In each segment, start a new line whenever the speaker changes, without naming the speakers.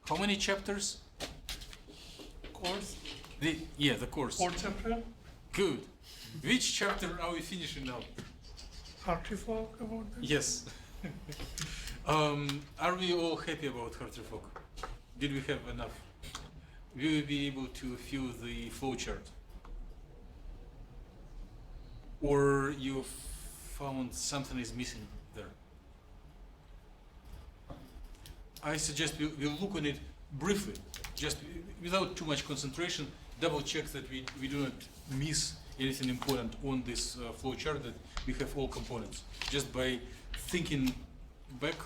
How many chapters?
Course?
The course.
4th chapter?
Good. Which chapter are we finishing now?
Hartree-Fock about that?
Yes. Are we all happy about Hartree-Fock? Did we have enough? Will we be able to fill the flowchart? Or you found something is missing there? I suggest we look on it briefly, just without too much concentration, double check that we do not miss anything important on this flowchart, that we have all components. Just by thinking back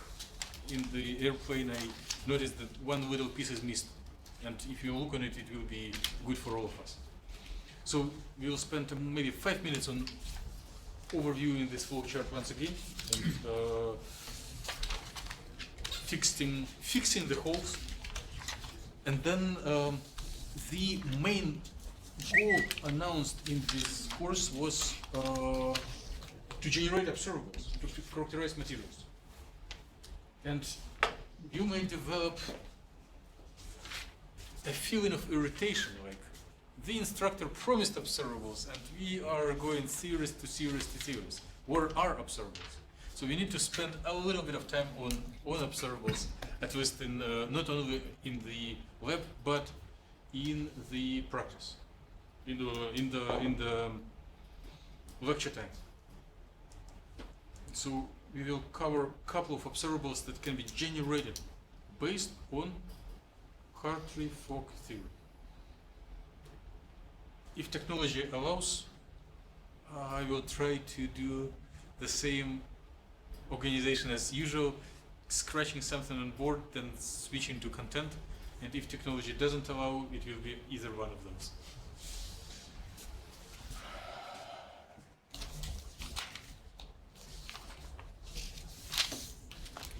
in the airplane, I noticed that one little piece is missed. And if you look on it, it will be good for all of us. So we will spend maybe 5 minutes on overviewing this flowchart once again, and fixing the holes. And then the main goal announced in this course was to generate observables, to characterize materials. And you may develop a feeling of irritation, like the instructor promised observables and we are going series to series to series. Where are observables? So we need to spend a little bit of time on observables, at least in not only in the lab but in the practice, in the lecture time. So we will cover a couple of observables that can be generated based on Hartree-Fock theory. If technology allows, I will try to do the same organization as usual, scratching something on board, then switching to content. And if technology doesn't allow, it will be either one of those.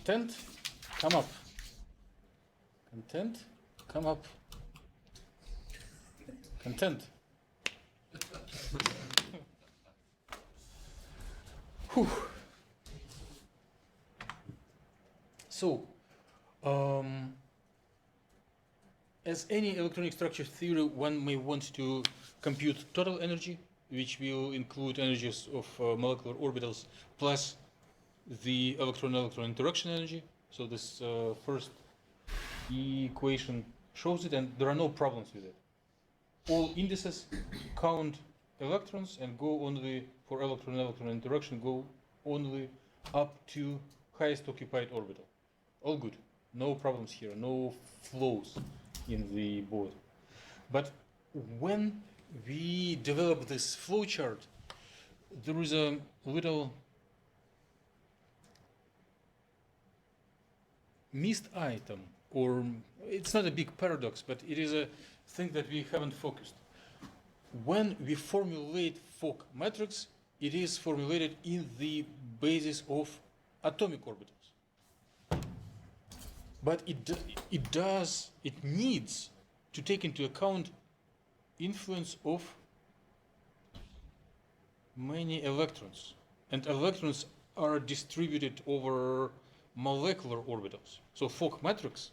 Content, come up. Content, come up. Content. Whew. So, as any electronic structure theory, one may want to compute total energy, which will include energies of molecular orbitals plus the electron-electron interaction energy. So this first equation shows it, and there are no problems with it. All indices count electrons and go only for electron-electron interaction, go only up to highest occupied orbital. All good, no problems here, no flows in the board. But when we develop this flowchart, there is a little missed item, or it's not a big paradox, but it is a thing that we haven't focused. When we formulate Fock matrix, it is formulated in the basis of atomic orbitals. But it needs to take into account influence of many electrons. And electrons are distributed over molecular orbitals. So Fock matrix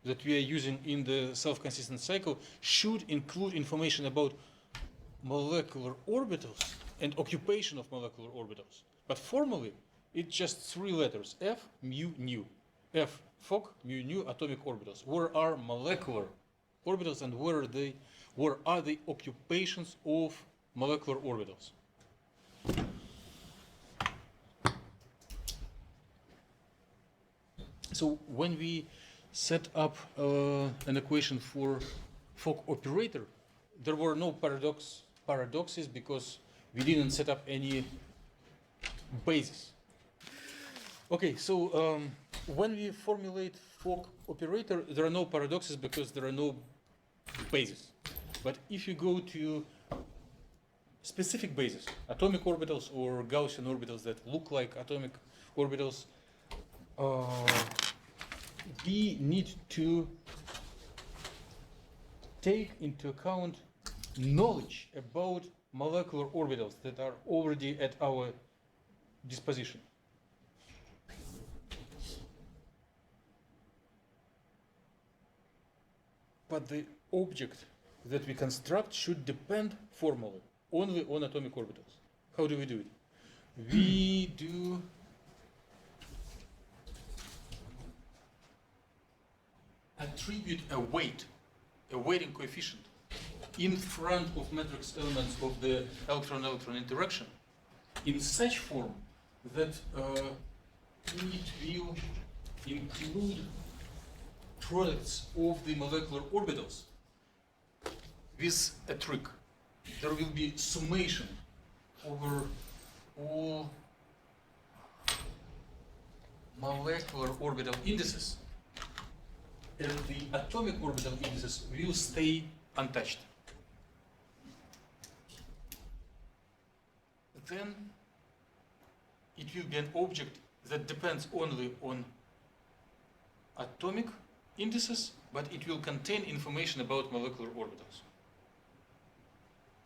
that we are using in the self-consistent cycle should include information about molecular orbitals and occupation of molecular orbitals. But formally, it's just 3 letters: F, mu, nu. F, Fock, mu, nu, atomic orbitals. Where are molecular orbitals and where are the occupations of molecular orbitals? So when we set up an equation for Fock operator, there were no paradoxes because we didn't set up any basis. Okay, so when we formulate Fock operator, there are no paradoxes because there are no bases. But if you go to specific bases, atomic orbitals or Gaussian orbitals that look like atomic orbitals, we need to take into account knowledge about molecular orbitals that are already at our disposition. but the object that we construct should depend formally only on atomic orbitals. How do we do it? We do attribute a weighting coefficient in front of matrix elements of the electron-electron interaction in such form that it will include products of the molecular orbitals with a trick. There will be summation over all molecular orbital indices, and the atomic orbital indices will stay untouched. Then it will be an object that depends only on atomic indices, but it will contain information about molecular orbitals.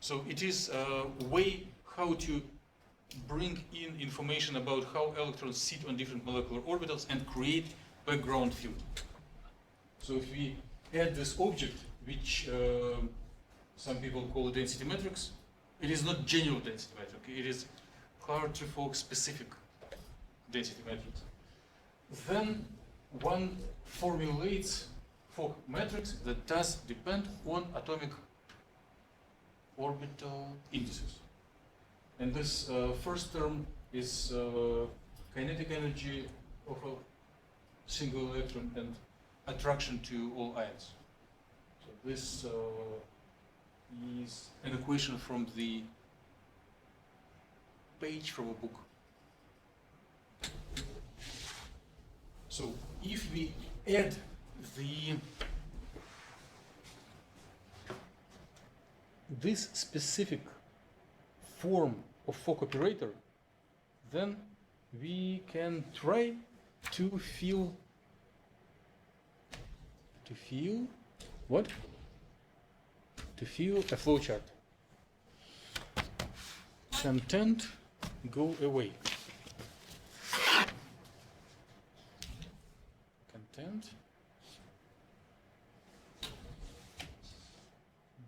So it is a way how to bring in information about how electrons sit on different molecular orbitals and create background field. So if we add this object, which some people call a density matrix, it is not general density matrix, it is Hartree-Fock specific density matrix. Then one formulates Fock matrix that does depend on atomic orbital indices. And this first term is kinetic energy of a single electron and attraction to all ions. So this is an equation from the page from a book. So if we add this specific form of Fock operator, then we can try to fill what? To fill a flowchart. Content go away. Content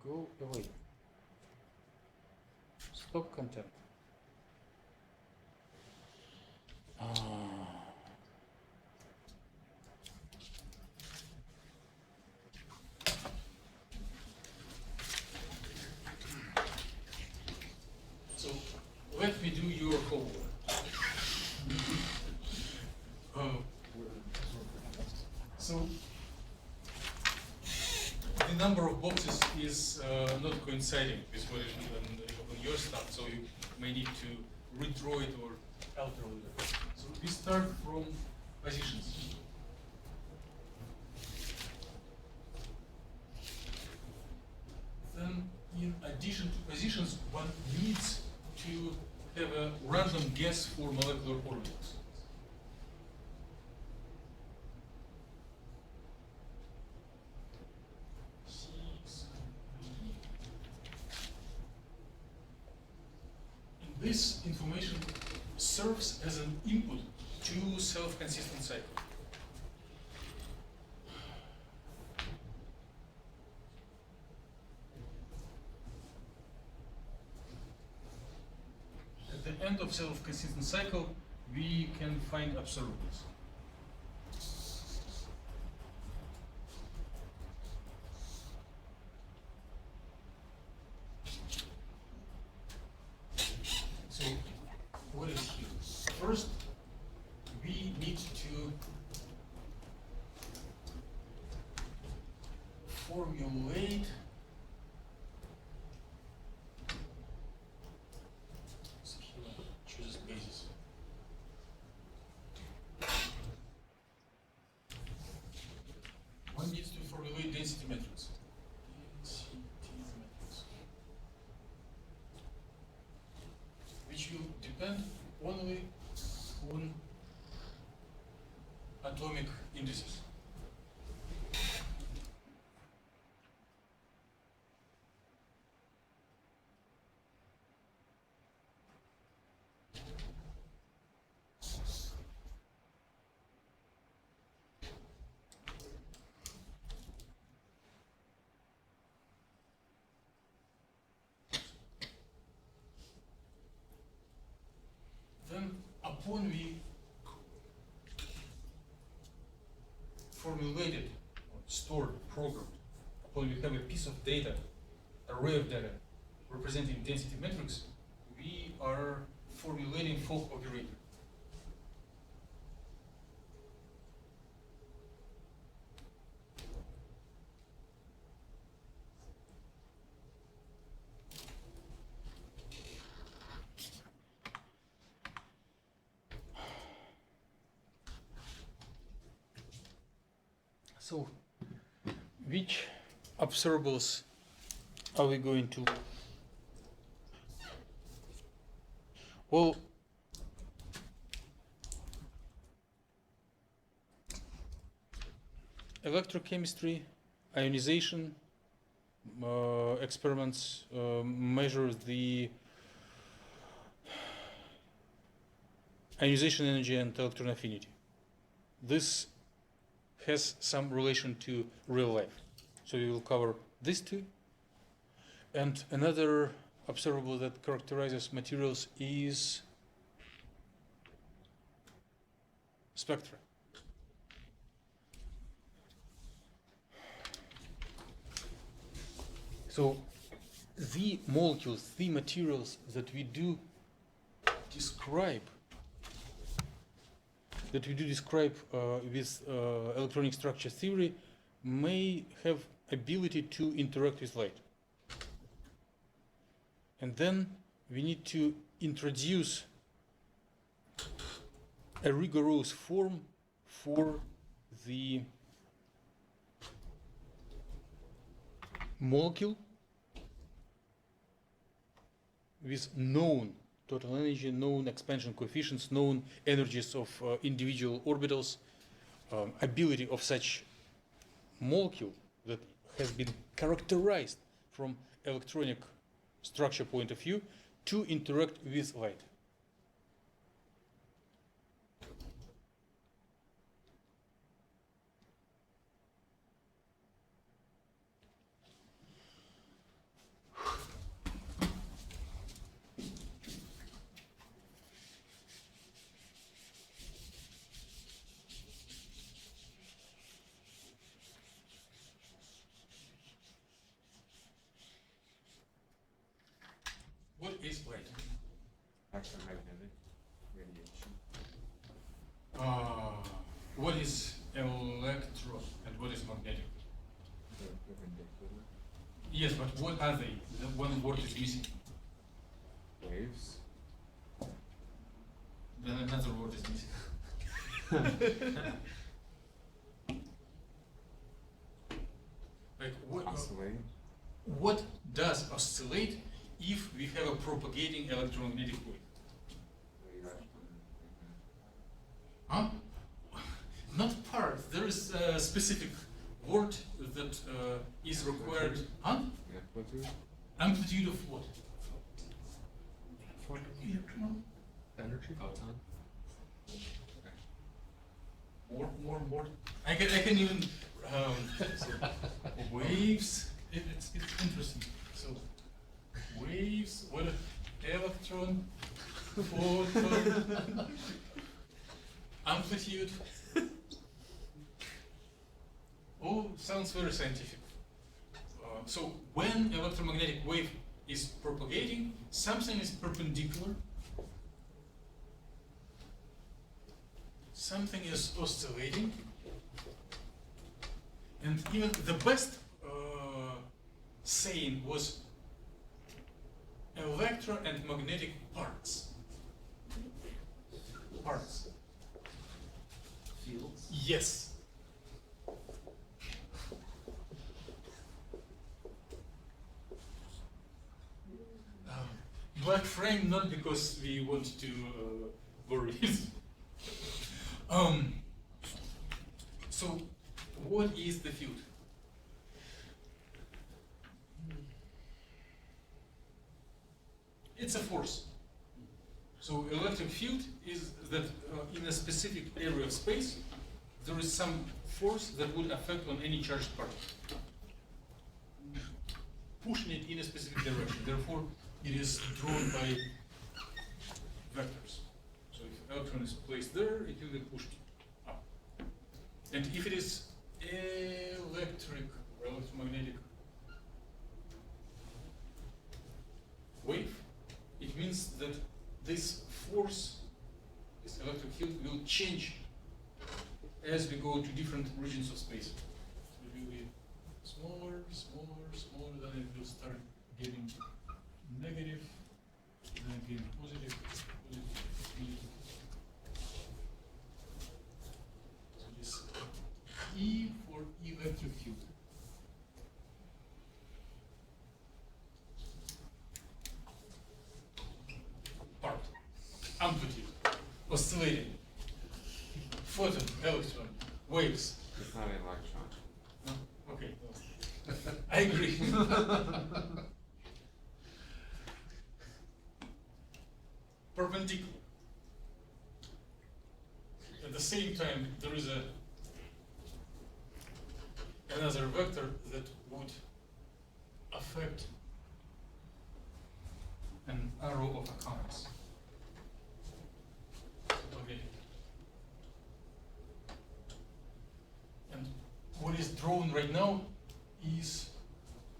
go away. Stop content. So let me do your homework. So the number of boxes is not coinciding with what is on your stuff, so you may need to redraw it or alter it. So we start from positions. Then, in addition to positions, one needs to have a random guess for molecular orbitals. This information serves as an input to self-consistent cycle. At the end of self-consistent cycle, we can find observables. So, what is here? First, we need to formulate choose basis. One needs to formulate density matrix. Which will depend only on atomic indices. formulated, or stored, programmed, when we have a piece of data, array of data, representing density metrics, we are formulating Fock operator. So, which observables are we going to? Well, electrochemistry, ionization experiments measure the ionization energy and electron affinity. This has some relation to real life. So we will cover these two. And another observable that characterizes materials is spectra. So the molecules, the materials that we do describe with electronic structure theory may have ability to interact with light. And then we need to introduce a rigorous form for the molecule with known total energy, known expansion coefficients, known energies of individual orbitals, ability of such molecule that has been characterized from electronic structure point of view to interact with light. What is light?
Electromagnetic radiation.
What is electron and what is magnetic?
The perpendicular
Yes, but what are they? The one word is missing.
waves.
Then another word is missing. Like
Oscillate.
what does oscillate if we have a propagating electromagnetic wave? Huh? Not part. There is a specific word that is required. Huh?
Amplitude.
Amplitude of what?
Electron.
Energy. Photon.
More. I can even waves. It's interesting. So waves. What? Electron. Photon. Amplitude. All sounds very scientific. So when electromagnetic wave is propagating, something is perpendicular, something is oscillating, and even the best saying was electro and magnetic parts. Parts.
Fields.
Yes. Black frame, not because we want to worry it. So, what is the field? It's a force. So, electric field is that in a specific area of space, there is some force that would affect on any charged particle, pushing it in a specific direction. Therefore, it is drawn by vectors. So if electron is placed there, it will be pushed up. And if it is electric or electromagnetic wave, it means that this force, this electric field, will change as we go to different regions of space. So it will be smaller, smaller, smaller, then it will start getting negative, then again positive, positive, negative. So this E for electric field. Part, amplitude, oscillating, photon, electron, waves.
It's not an electron.
No? Okay. I agree. Perpendicular. At the same time, there is another vector that would affect an arrow of a compass. Okay. And what is drawn right now is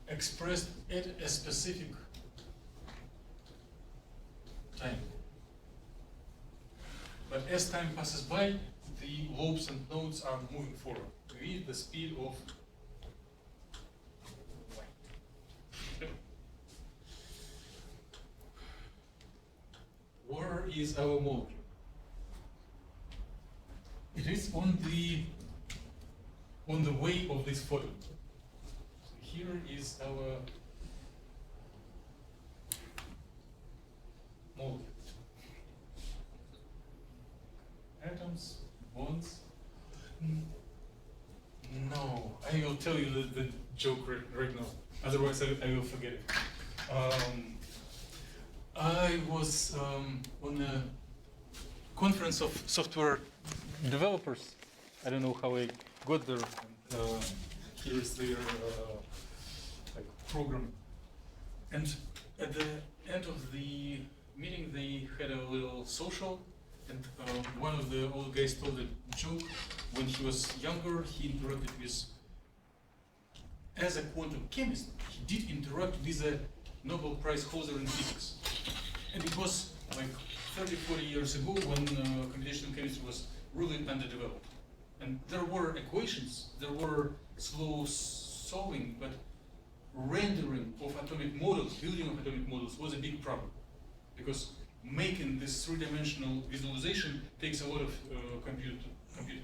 expressed at a specific time. But as time passes by, the lobes and nodes are moving forward with the speed of light. Where is our molecule? It is on the way of this photon. So here is our molecule. Atoms, bonds. No, I will tell you the joke right now. Otherwise, I will forget it. I was on a conference of software developers. I don't know how I got there. Here is their like program. And at the end of the meeting, they had a little social. And one of the old guys told a joke. When he was younger, he interacted with, as a quantum chemist, he did interact with a Nobel Prize holder in physics. And it was like 30, 40 years ago when computational chemistry was really underdeveloped. And there were equations, there were slow solving, but rendering of atomic models, building of atomic models was a big problem. Because making this three-dimensional visualization takes a lot of compute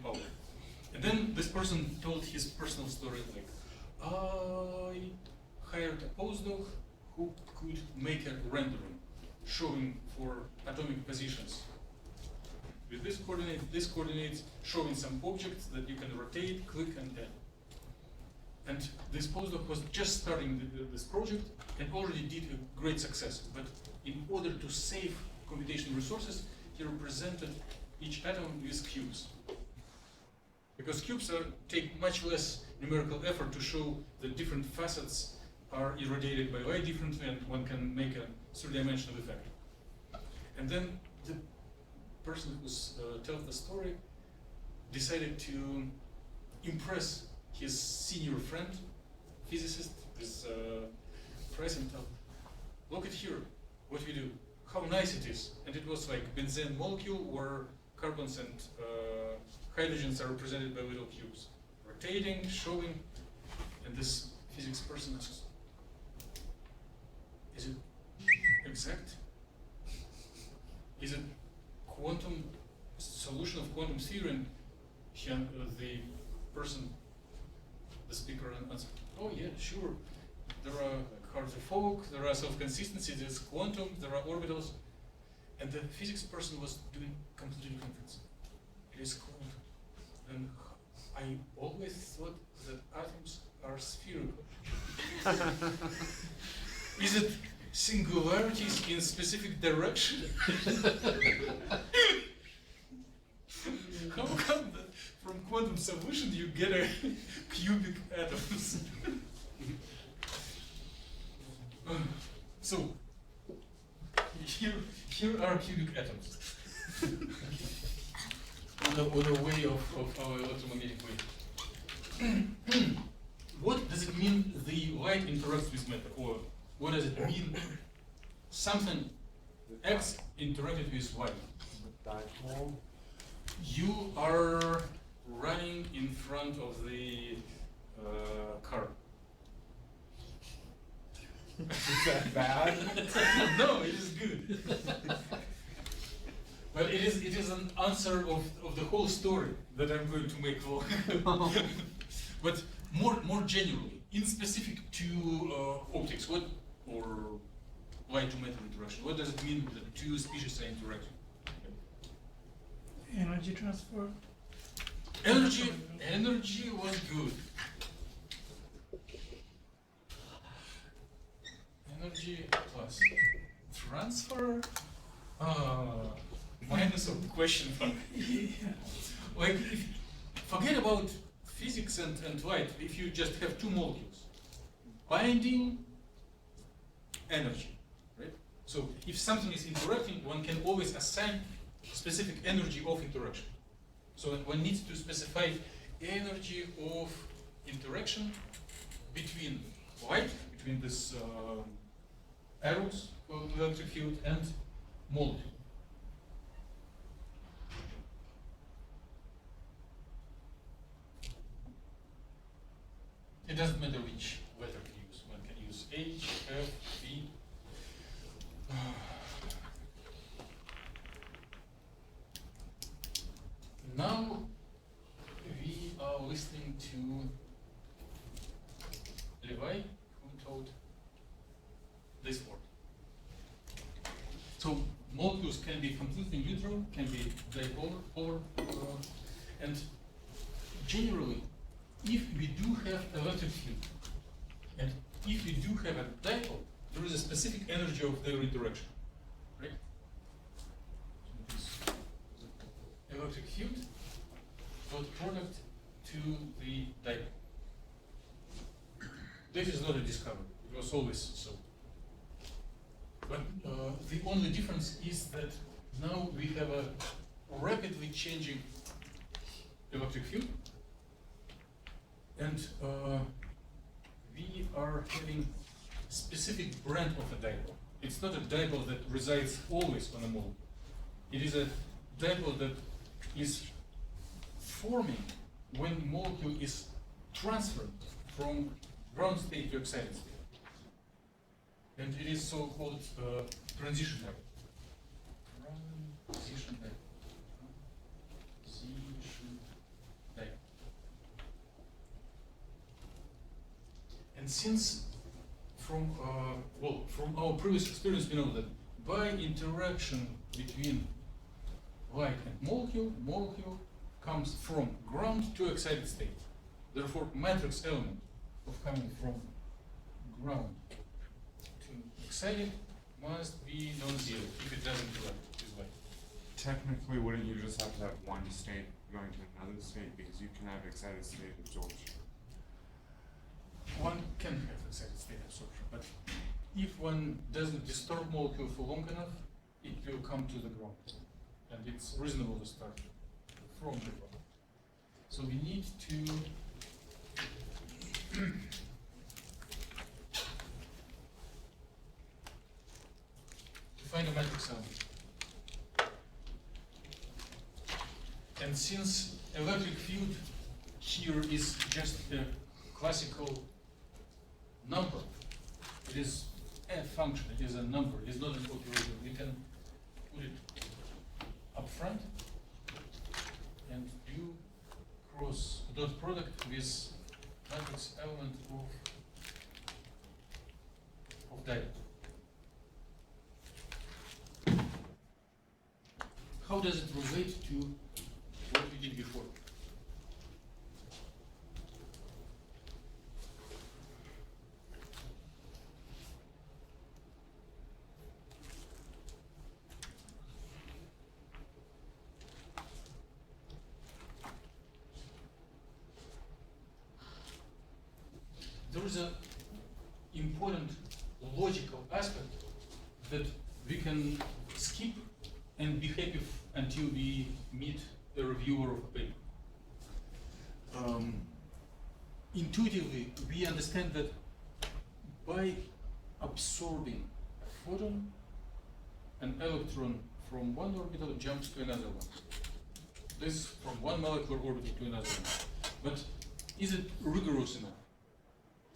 power. And then this person told his personal story, like, I hired a postdoc who could make a rendering showing for atomic positions. With this coordinate, showing some objects that you can rotate, click, and add. And this postdoc was just starting this project and already did a great success. But in order to save computational resources, he represented each atom with cubes. Because cubes take much less numerical effort to show that different facets are irradiated by light differently, and one can make a three-dimensional effect. And then the person who tells the story decided to impress his senior friend, physicist, this price, and tell, look at here, what we do, how nice it is. And it was like benzene molecule where carbons and hydrogens are represented by little cubes, rotating, showing. And this physics person asks, is it exact? Is it quantum solution of quantum theory? And the person, the speaker, answered, oh yeah, sure. There are Hartree-Fock, there are self-consistency, there's quantum, there are orbitals. And the physics person was doing completely different things. It is quantum. And I always thought that atoms are spherical. Is it singularities in specific direction? How come that from quantum solution you get a cubic atoms? So here are cubic atoms on the way of our electromagnetic wave. does it mean the light interacts with matter, or what does it mean something X interacted with Y?
Dipole.
You are running in front of the car.
Is that bad?
No, it is good. But it is an answer of the whole story that I'm going to make for. But more generally, in specific to optics, what or light to matter interaction, what does it mean that two species are interacting?
Energy transfer.
Energy was good. Energy plus transfer. Minus of question mark. Like, forget about physics and light. If you just have two molecules, binding, energy, right? So if something is interacting, one can always assign specific energy of interaction. So one needs to specify energy of interaction between light, between this arrows of electric field and molecule. It doesn't matter which letter you use. One can use H, F, B. Now we are listening to Levi, who told this word. So molecules can be completely neutral, can be dipolar, and generally, if we do have electric field, and if we do have a dipole, there is a specific energy of their interaction, right? So this electric field dot product to the dipole. This is not a discovery, it was always so. But the only difference is that now we have a rapidly changing electric field, and we are having specific brand of a dipole. It's not a dipole that resides always on a molecule. It is a dipole that is forming when molecule is transferred from ground state to excited state. And it is so-called transition dipole. Transition dipole. Transition dipole. And since from our previous experience we know that by interaction between light and molecule comes from ground to excited state. Therefore, matrix element of coming from ground to excited must be non-zero if it doesn't interact with light.
Technically, wouldn't you just have to have one state going to another state, because you can have excited state absorption?
One can have excited state absorption, but if one doesn't disturb molecule for long enough, it will come to the ground. And it's reasonable to start from the ground. So we need to find a matrix element. And since electric field here is just a classical number, it is a function, it is a number, it is not an operator. We can put it up front and do cross dot product with matrix element of dipole. How does it relate to what we did before? There is an important logical aspect that we can skip and be happy until we meet a reviewer of a paper. intuitively, we understand that by absorbing a photon, an electron from one orbital jumps to another one. This from one molecular orbital to another one. But is it rigorous enough?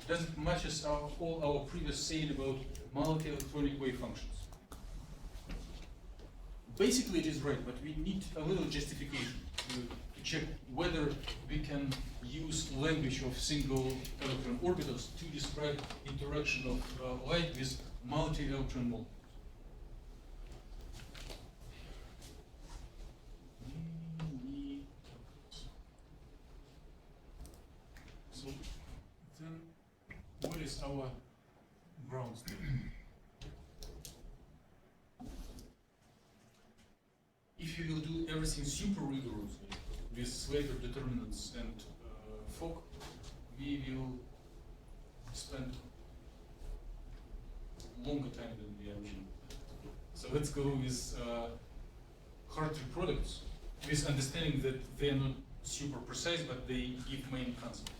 Does it matches all our previous saying about multi-electronic wave functions? Basically it is right, but we need a little justification to check whether we can use language of single electron orbitals to describe interaction of light with multi-electron molecules. So then what is our ground state? If you will do everything super rigorously with Slater determinants and Fock, we will spend longer time than we imagine. So let's go with Hartree products, with understanding that they are not super precise, but they give main concept.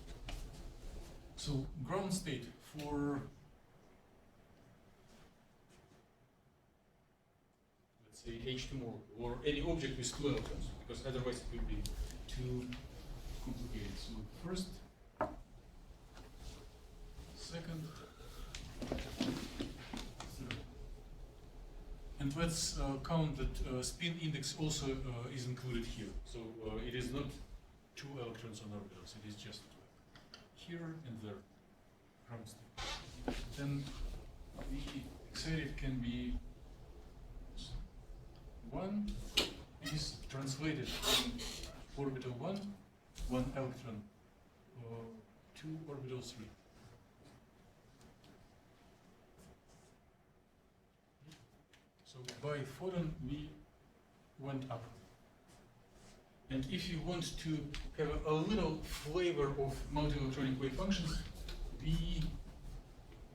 So ground state for, let's say, H2 molecule, or any object with two electrons, because otherwise it will be too complicated. So first, second, third. And let's count that spin index also is included here. So it is not two electrons on orbitals, it is just here and there. Ground state. Then the excited can be 1 is translated from orbital 1 electron, 2 orbital 3. So by photon we went up. And if you want to have a little flavor of multi-electronic wave functions, we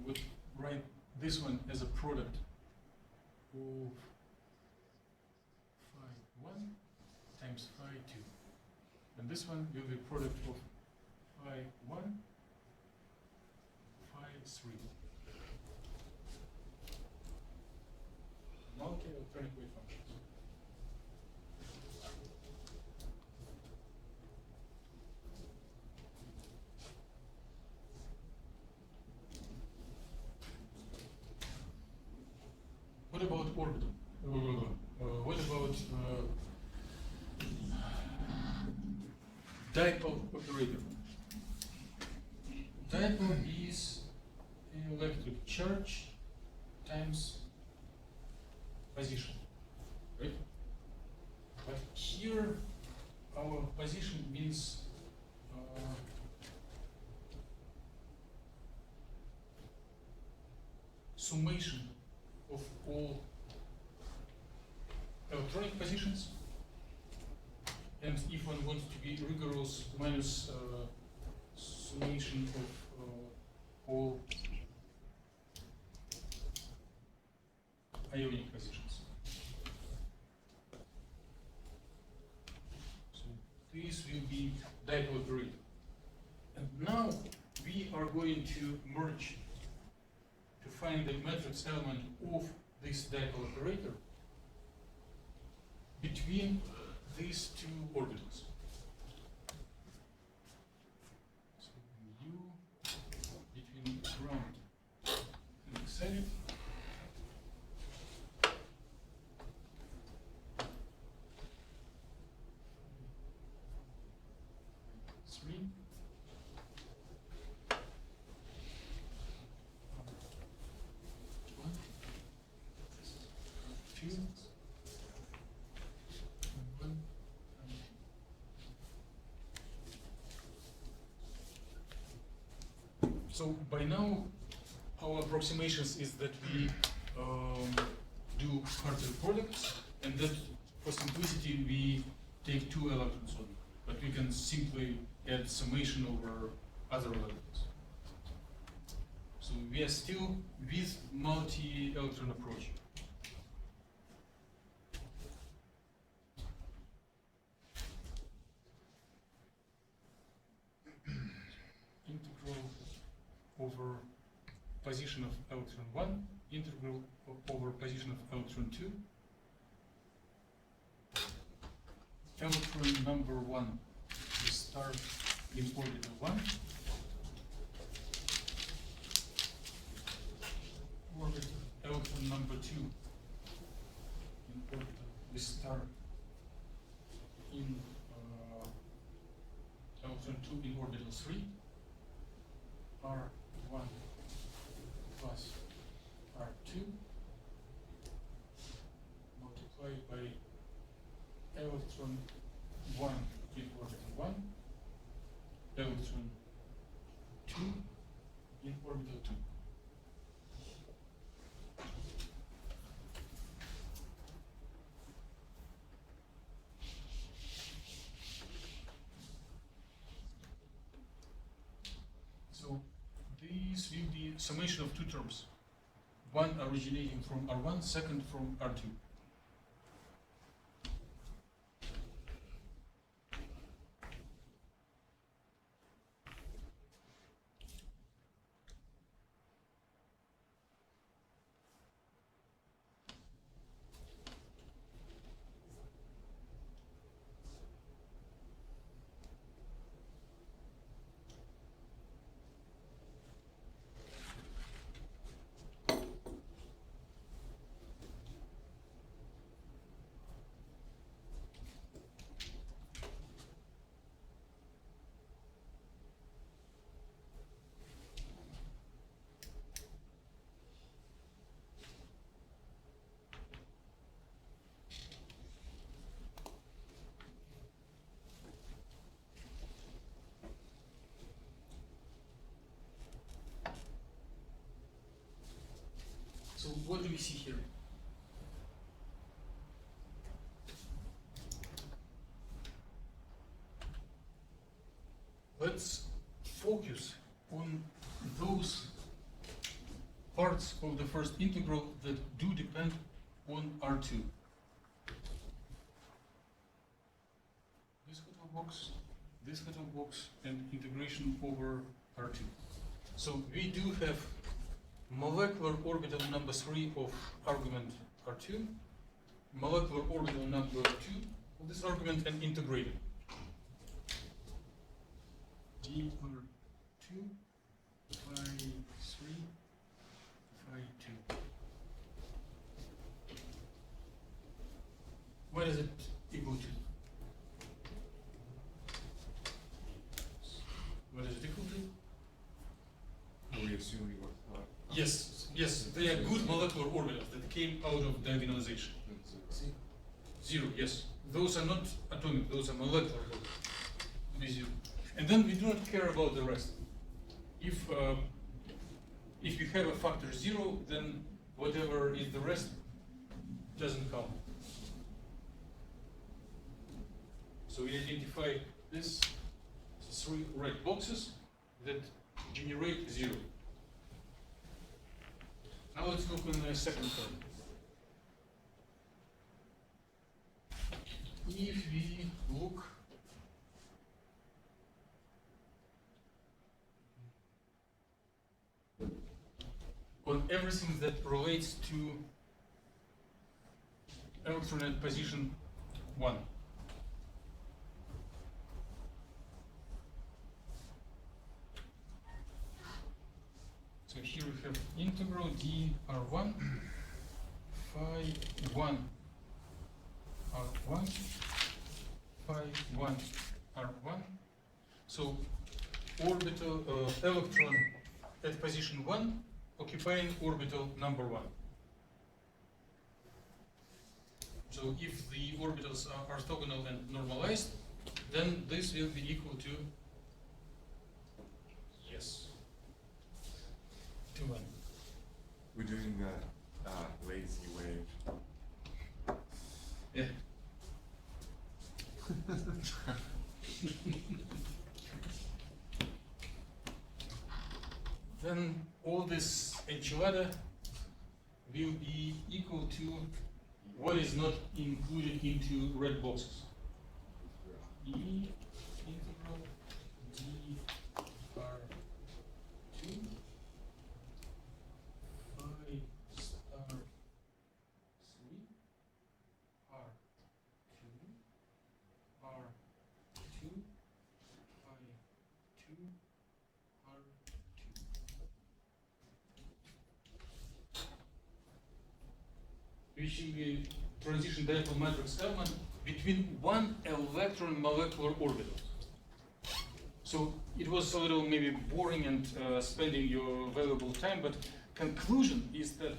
would write this one as a product of phi 1 times phi 2. And this one will be product of phi 1, phi 3. Multi-electronic wave functions. What about orbital? What about dipole operator? Dipole is electric charge times position, right? But here our position means summation of all electronic positions, and if one wants to be rigorous, minus summation of all ionic positions. So this will be dipole operator. And now we are going to merge to find the matrix element of this dipole operator between these two orbitals. So U between ground and excited. Three. One. Two. One. So by now, our approximations is that we do Hartree products, and that for simplicity we take 2 electrons only, but we can simply add summation over other electrons. So we are still with multi-electron approach. In over position of electron 1, integral over position of electron 2. Electron number 1 will start in orbital 1. Electron number 2 in orbital will start in electron 2 in orbital 3. R1 plus R2 multiplied by electron 1 in orbital 1, electron 2 in orbital 2. So these will be summation of two terms, one originating from R1, second from R2. So what do we see here? Let's focus on those parts of the first integral that do depend on R2. This little box, and integration over R2. So we do have molecular orbital number 3 of argument R2, molecular orbital number 2 of this argument, and integrated. dr2 phi 3 phi 2. What is it equal to? What is it equal to?
Are we assuming what?
Yes, they are good molecular orbitals that came out of diagonalization. See? 0, yes. Those are not atomic, those are molecular orbitals. Be 0. And then we do not care about the rest. If you have a factor 0, then whatever is the rest doesn't count. So we identify this 3 red boxes that generate 0. Now let's look on the second term. If we look on everything that relates to electron at position 1. So here we have integral dr1 phi 1 r1 phi 1 r1. So orbital electron at position 1 occupying orbital number 1. So if the orbitals are orthogonal and normalized, then this will be equal to, yes, to 1.
We're doing the lazy wave.
Yeah. Then all this enchilada will be equal to what is not included into red boxes. E integral dr2 which is a transition dipole matrix element between one electron molecular orbital. So it was a little maybe boring and spending your valuable time, but conclusion is that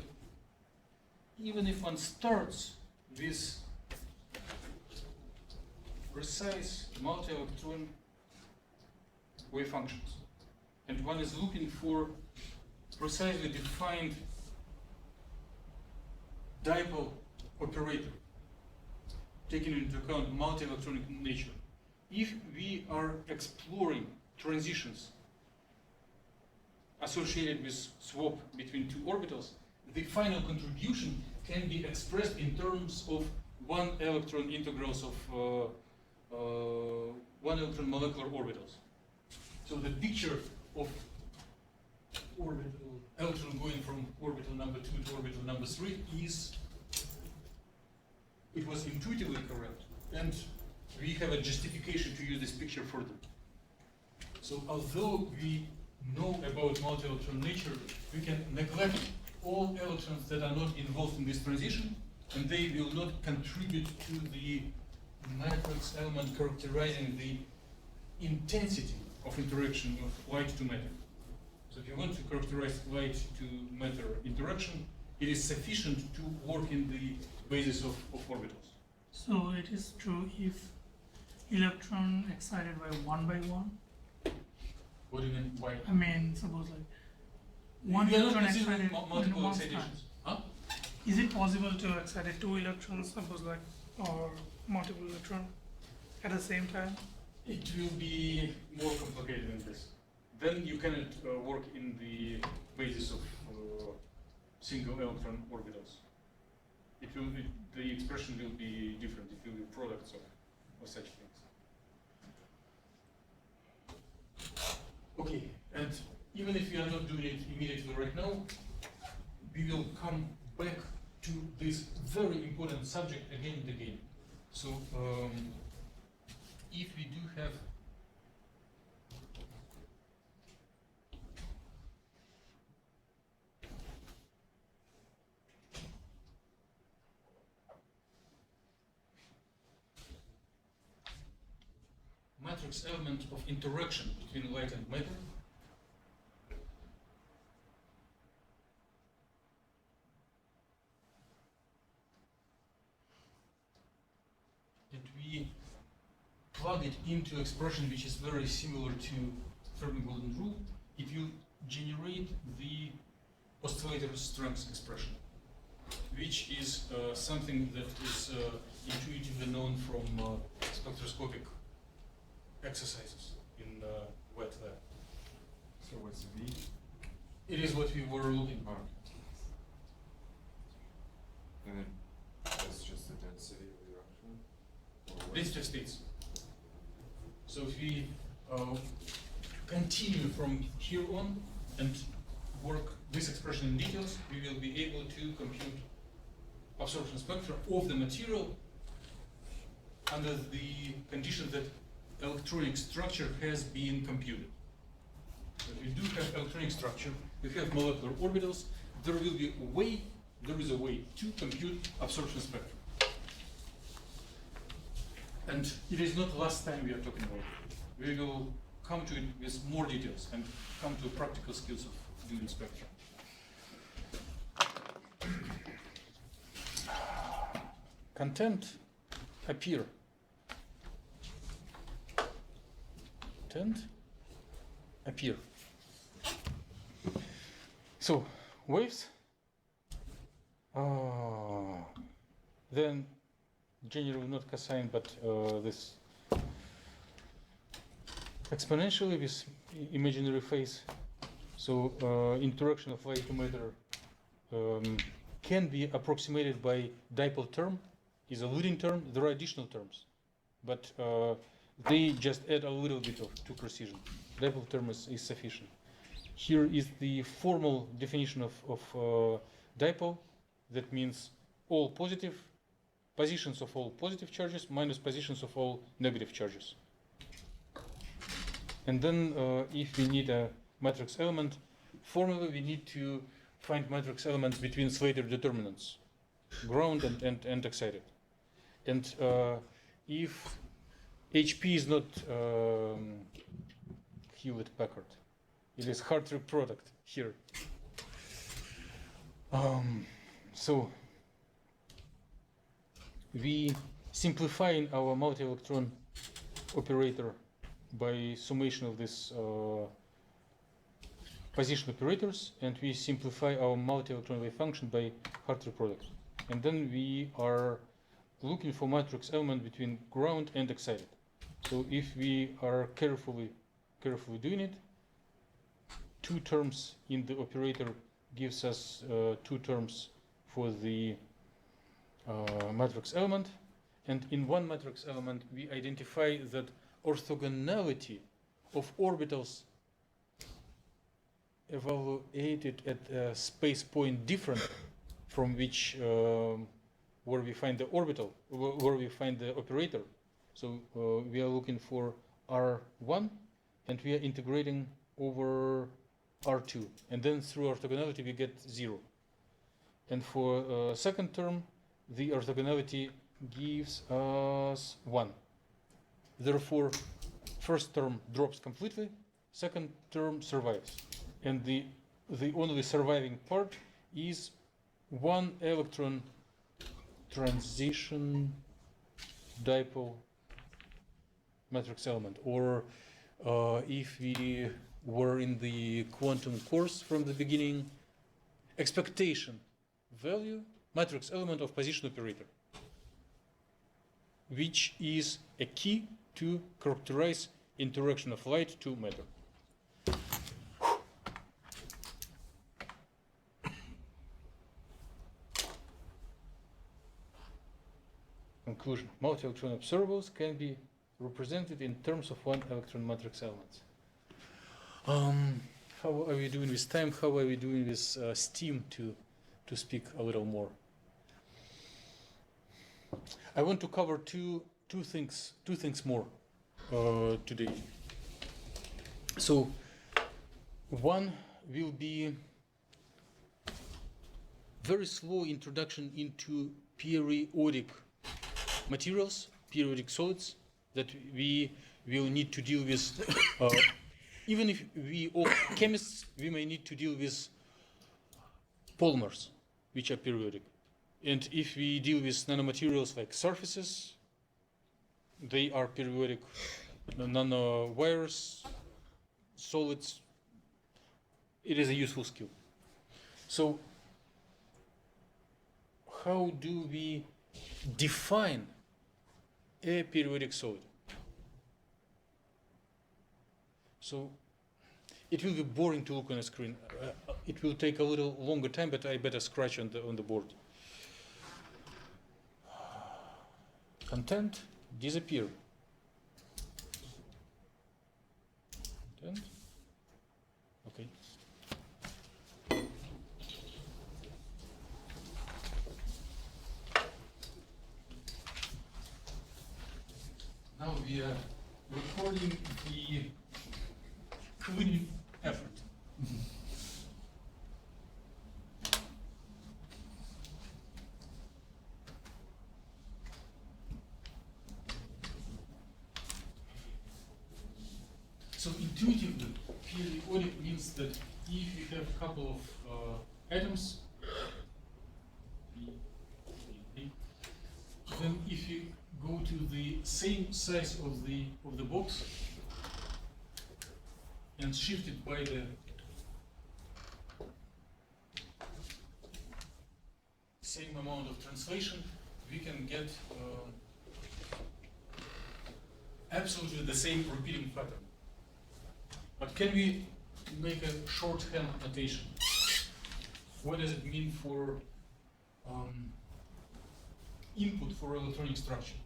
even if one starts with precise multi-electron wave functions, and one is looking for precisely defined dipole operator, taking into account multi-electronic nature. If we are exploring transitions associated with swap between two orbitals, the final contribution can be expressed in terms of one electron integrals of one electron molecular orbitals. So the picture of orbital electron going from orbital number 2 to orbital number 3 is, it was intuitively correct, and we have a justification to use this picture further. So although we know about multi-electron nature, we can neglect all electrons that are not involved in this transition, and they will not contribute to the matrix element characterizing the intensity of interaction of light to matter. So if you want to characterize light to matter interaction, it is sufficient to work in the basis of orbitals.
So it is true if electron excited by one.
What do you mean by?
I mean, suppose like one
We are not
electron
considering
excited
multiple
in one
excitations. Huh?
Is it possible to excite two electrons, suppose like, or multiple electron at the same time?
It will be more complicated than this. Then you cannot work in the basis of single electron orbitals. The expression will be different. It will be products of such things. Okay, and even if we are not doing it immediately right now, we will come back to this very important subject again and again. So if we do have matrix element of interaction between light and matter, and we plug it into expression which is very similar to Fermi-Golden rule, it will generate the oscillator strength expression, which is something that is intuitively known from spectroscopic exercises in wet lab.
So what's V?
It is what we were looking for.
And then that's just the density of the electron? Or what?
Density of states. So if we continue from here on and work this expression in details, we will be able to compute absorption spectra of the material under the condition that electronic structure has been computed. So if we do have electronic structure, we have molecular orbitals, there is a way to compute absorption spectrum. And it is not the last time we are talking about it. We will come to it with more details and come to practical skills of doing spectrum. Content appear. Content appear. So waves, then generally not cosine, but this exponentially with imaginary phase. So interaction of light to matter can be approximated by dipole term, is a leading term. There are additional terms, but they just add a little bit to precision. Dipole term is sufficient. Here is the formal definition of dipole. That means all positive positions of all positive charges minus positions of all negative charges. And then if we need a matrix element, formally we need to find matrix elements between Slater determinants. ground and excited. And if HP is not Hewlett Packard, it is Hartree product here. So we simplifying our multi-electron operator by summation of this position operators, and we simplify our multi-electron wave function by Hartree product. And then we are looking for matrix element between ground and excited. So if we are carefully doing it, two terms in the operator gives us two terms for the matrix element, and in one matrix element we identify that orthogonality of orbitals evaluated at a space point different from which where we find the orbital, where we find the operator. So we are looking for R1 and we are integrating over R2, and then through orthogonality we get 0. And for second term, the orthogonality gives us 1. Therefore, first term drops completely, second term survives. And the only surviving part is one electron transition dipole matrix element. Or if we were in the quantum course from the beginning, expectation value matrix element of position operator, which is a key to characterize interaction of light to matter. Conclusion. Multi-electron observables can be represented in terms of one electron matrix element. How are we doing with time? How are we doing with steam to speak a little more? I want to cover two things more today. So one will be very slow introduction into periodic materials, periodic solids that we will need to deal with. Even if we all chemists, we may need to deal with polymers, which are periodic. And if we deal with nanomaterials like surfaces, they are periodic. Nanowires, solids, it is a useful skill. So how do we define a periodic solid? So it will be boring to look on a screen. It will take a little longer time, but I better scratch on the board. Content disappear. Content. Okay. Now we are recording the cleaning effort. So intuitively, periodic means that if you have a couple of atoms, then if you go to the same size of the box and shift it by the same amount of translation, we can get absolutely the same repeating pattern. But can we make a shorthand notation? What does it mean for input for electronic structure?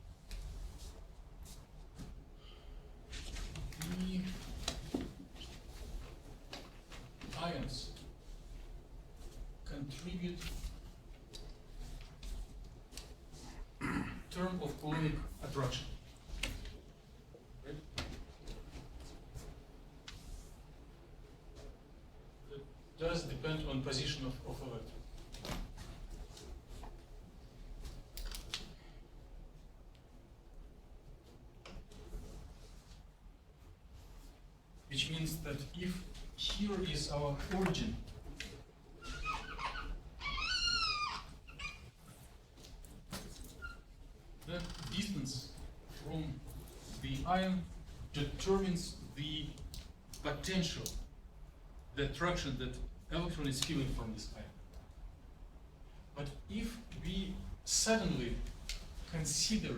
The ions contribute term of Coulombic attraction. Right? It does depend on position of electron. origin that distance from the ion determines the potential, the attraction that electron is feeling from this ion. But if we suddenly consider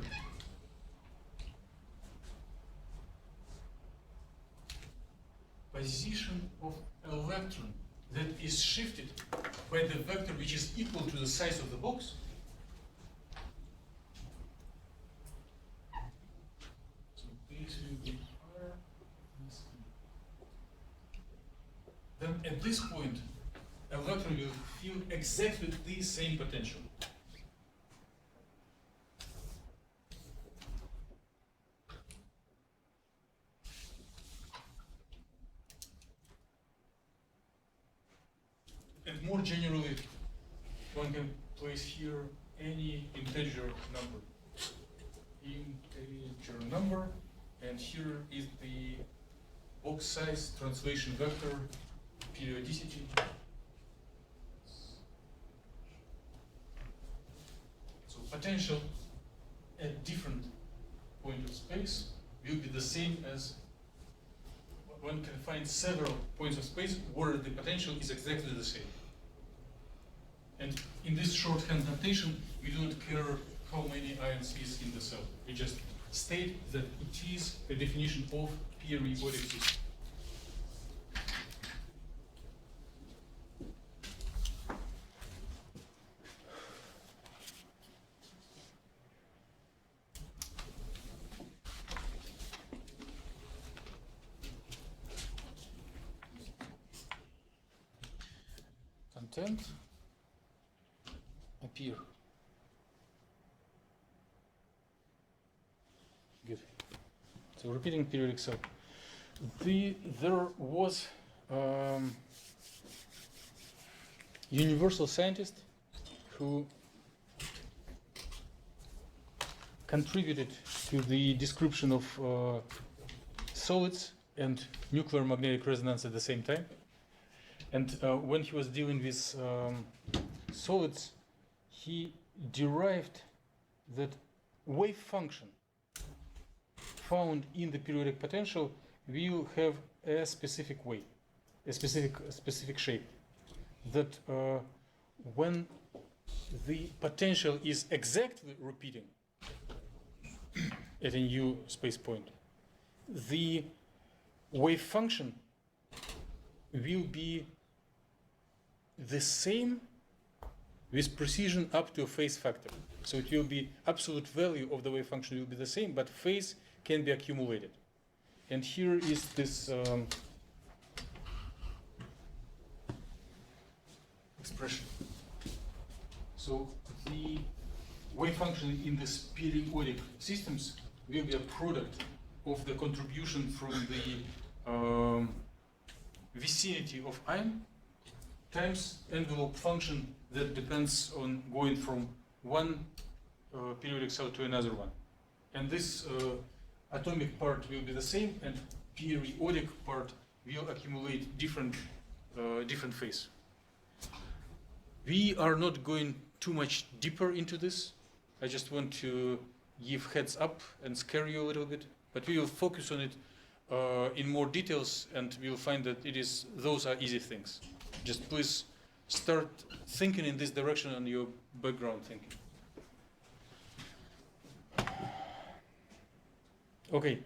position of electron that is shifted by the vector which is equal to the size of the box, so this will be R, then at this point electron will feel exactly the same potential. And more generally, one can place here any integer number. Integer number, and here is the box size, translation vector, periodicity. So potential at different point of space will be the same as one can find several points of space where the potential is exactly the same. And in this shorthand notation, we don't care how many ions is in the cell. We just state that it is a definition of periodic system. Content appear. Good. So repeating periodic cell. There was universal scientist who contributed to the description of solids and nuclear magnetic resonance at the same time. And when he was dealing with solids, he derived that wave function found in the periodic potential will have a specific way, a specific shape. That when the potential is exactly repeating at a new space point, the wave function will be the same with precision up to a phase factor. So it will be absolute value of the wave function will be the same, but phase can be accumulated. And here is this expression. So the wave function in these periodic systems will be a product of the contribution from the vicinity of ion times envelope function that depends on going from one periodic cell to another one. And this atomic part will be the same, and periodic part will accumulate different phase. We are not going too much deeper into this. I just want to give heads up and scare you a little bit, but we will focus on it in more details, and we'll find that those are easy things. Just please start thinking in this direction on your background thinking. Okay,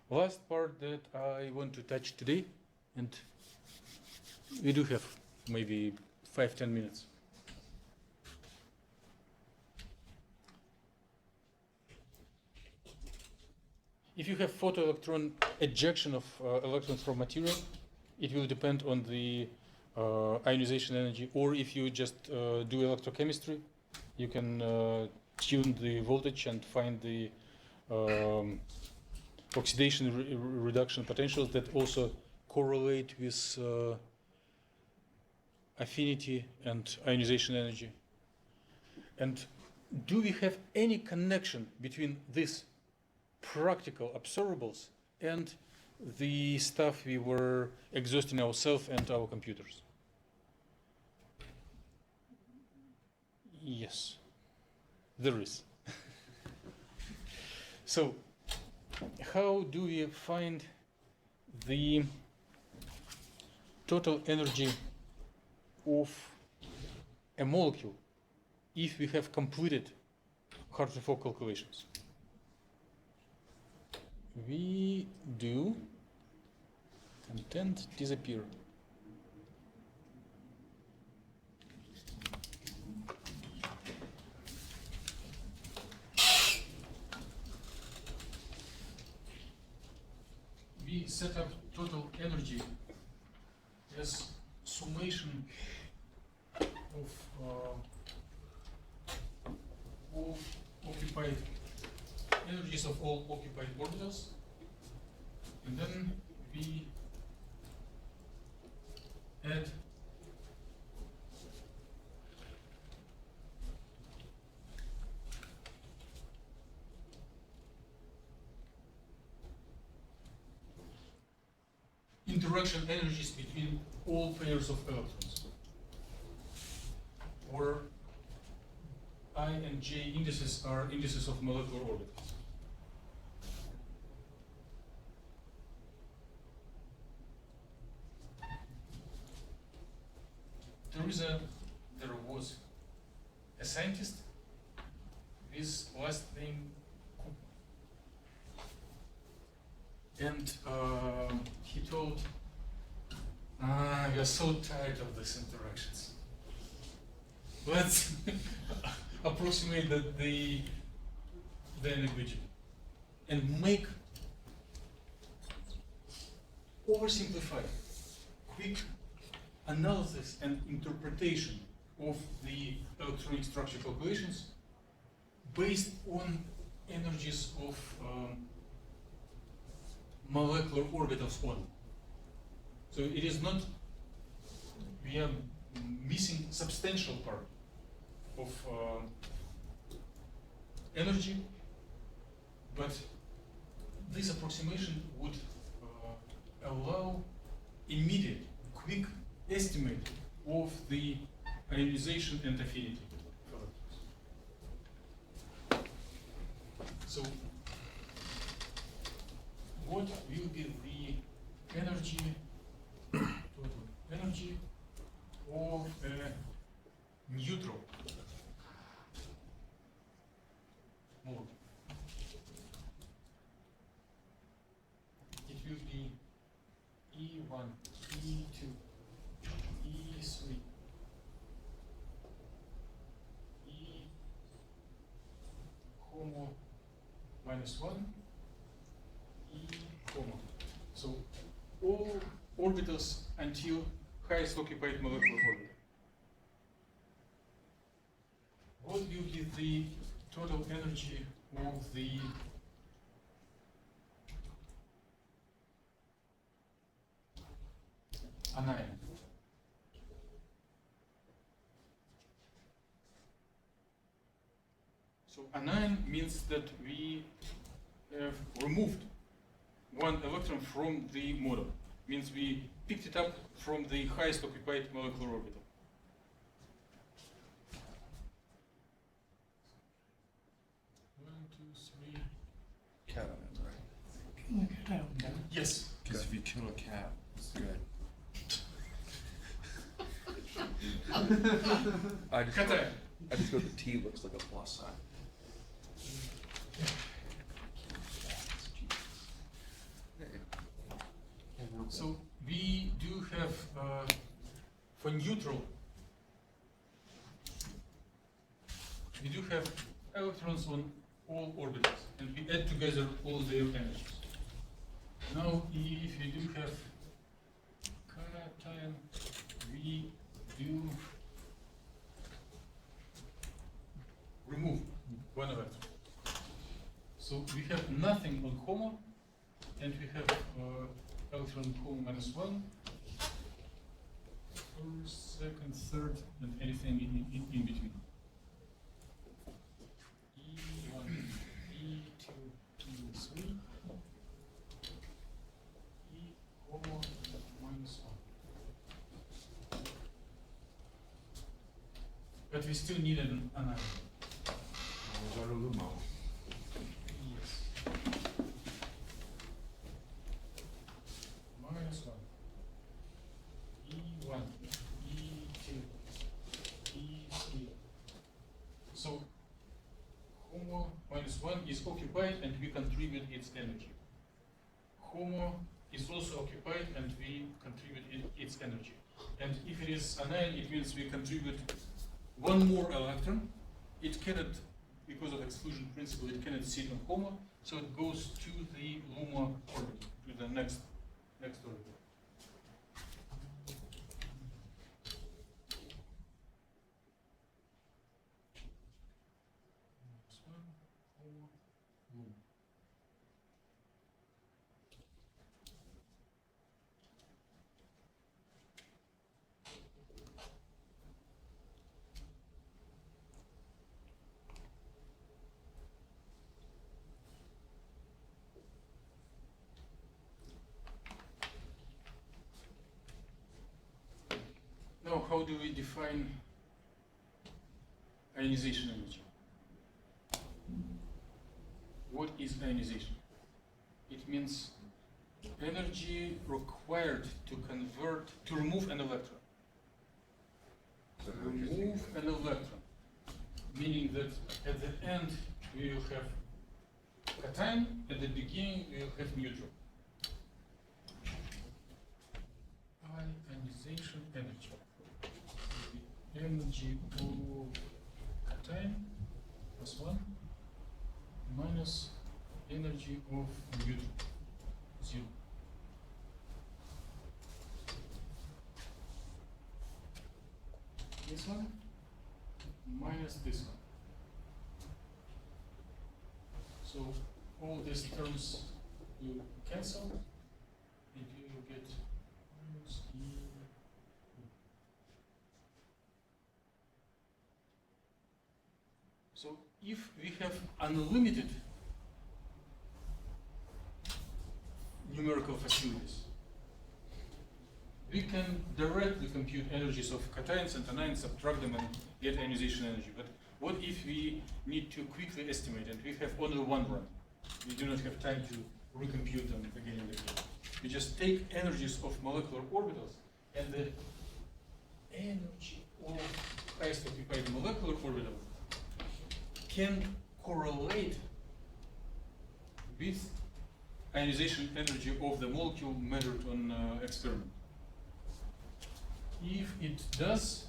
last part that I want to touch today, and we do have maybe 5-10 minutes. If you have photoelectron ejection of electrons from material, it will depend on the ionization energy, or if you just do electrochemistry, you can tune the voltage and find the oxidation reduction potentials that also correlate with affinity and ionization energy. And do we have any connection between these practical observables and the stuff we were exhausting ourselves and our computers. Yes, there is. So, how do we find the total energy of a molecule if we have completed Hartree-Fock calculations? We do content disappear. We set up total energy as summation of occupied energies of all occupied orbitals, and then we add interaction energies between all pairs of electrons, or I and J indices are indices of molecular orbitals. There was a scientist with last name Koopman, and he told, we are so tired of these interactions. Let's approximate the negligible and make oversimplified, quick analysis and interpretation of the electronic structure calculations based on energies of molecular orbitals only. So it is not, we are missing substantial part of energy, but this approximation would allow immediate, quick estimate of the ionization and affinity. So, what will be the energy, total energy of a neutral molecule? It will be E1, E2, E3, E comma minus 1, E comma. So all orbitals until highest occupied molecular orbital. What will be the total energy of the anion? So anion means that we have removed one electron from the model. Means we picked it up from the highest occupied molecular orbital. One, two, three.
Cat on it, right?
Yes.
Because if you kill a cat, it's good.
I just
Cation.
go the T looks like a plus sign.
So we do have for neutral, we do have electrons on all orbitals, and we add together all their energies. Now, if we do have cation, we do remove one electron. So we have nothing on HOMO, and we have electron HOMO minus 1, first, second, third, and anything in between. E1, E2, E3. but we still need an ion. Yes. Minus 1. E1, E2, E3. So HOMO minus 1 is occupied and we contribute its energy. HOMO is also occupied and we contribute its energy. And if it is anion, it means we contribute one more electron. It cannot, because of exclusion principle, it cannot sit on HOMO, so it goes to the LUMO orbit, to the next orbit. Now, how do we define ionization energy? What is ionization? It means energy required to remove an electron. Remove an electron, meaning that at the end we will have cation, at the beginning we will have neutral. Ionization energy. The energy of cation plus 1 minus energy of neutral, 0. This one minus this one. So all these terms you cancel and you will get minus E. So if we have unlimited numerical facilities, we can directly compute energies of cations and anions, subtract them and get ionization energy. But what if we need to quickly estimate and we have only one run? We do not have time to recompute them again and again. We just take energies of molecular orbitals and the energy of highest occupied molecular orbital can correlate with ionization energy of the molecule measured on experiment. If it does,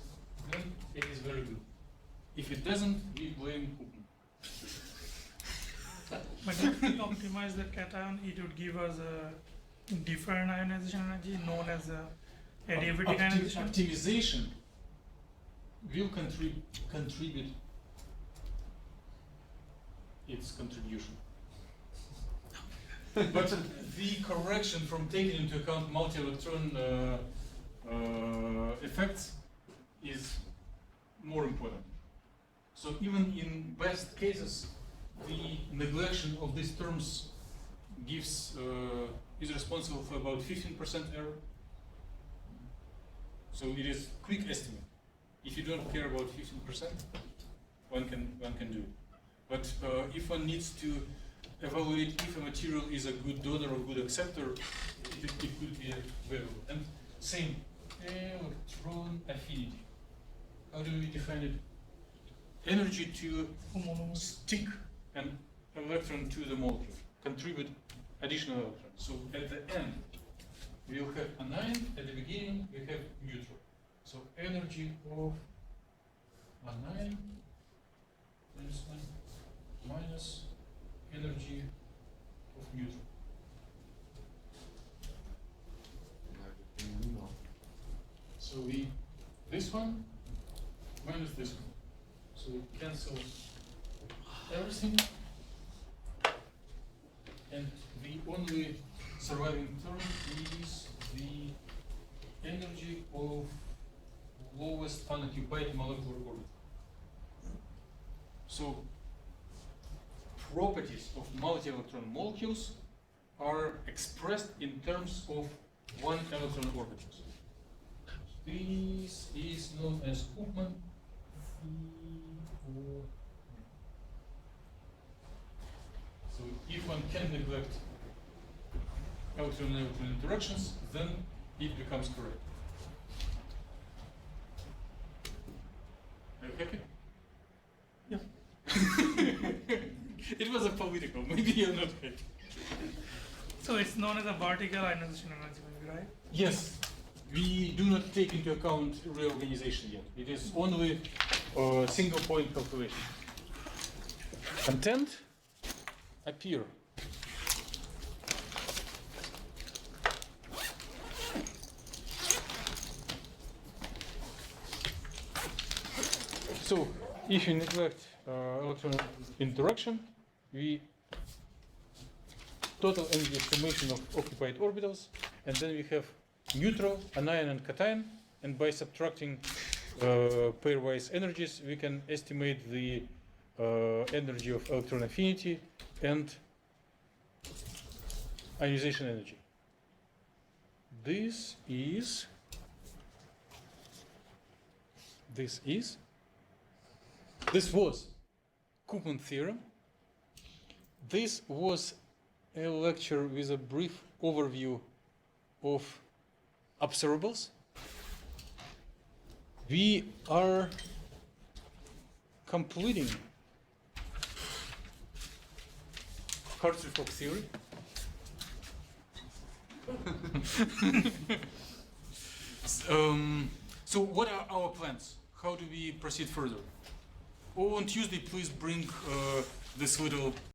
then it is very good. If it doesn't, we blame Koopman.
But if we optimize the cation, it would give us a different ionization energy known as a adiabatic ionization.
Optimization will contribute its contribution. But the correction from taking into account multi-electron effects is more important. So even in best cases, the neglection of these terms gives is responsible for about 15% error. So it is quick estimate. If you don't care about 15%, one can do it. But if one needs to evaluate if a material is a good donor or good acceptor, it could be available. And same, electron affinity. How do we define it? Energy to stick an electron to the molecule, contribute additional electrons. So at the end, we will have anion, at the beginning we have neutral. So energy of anion minus energy of neutral. So this one minus this one. So we cancel everything, and the only surviving term is the energy of lowest unoccupied molecular orbit. So properties of multi-electron molecules are expressed in terms of one electron orbitals. This is known as Koopman So if one can neglect electron-electron interactions, then it becomes correct. Are you happy?
Yeah.
It was a political, maybe you're not happy.
So it's known as a vertical ionization energy, maybe, right?
Yes, we do not take into account reorganization yet. It is only a single point calculation. Content appear. So if you neglect electron interaction, we total energy summation of occupied orbitals, and then we have neutral, anion, and cation, and by subtracting pairwise energies, we can estimate the energy of electron affinity and ionization energy. This was Koopman theorem. This was a lecture with a brief overview of observables. We are completing Hartree-Fock theory. So what are our plans? How do we proceed further? Oh, on Tuesday, please bring this little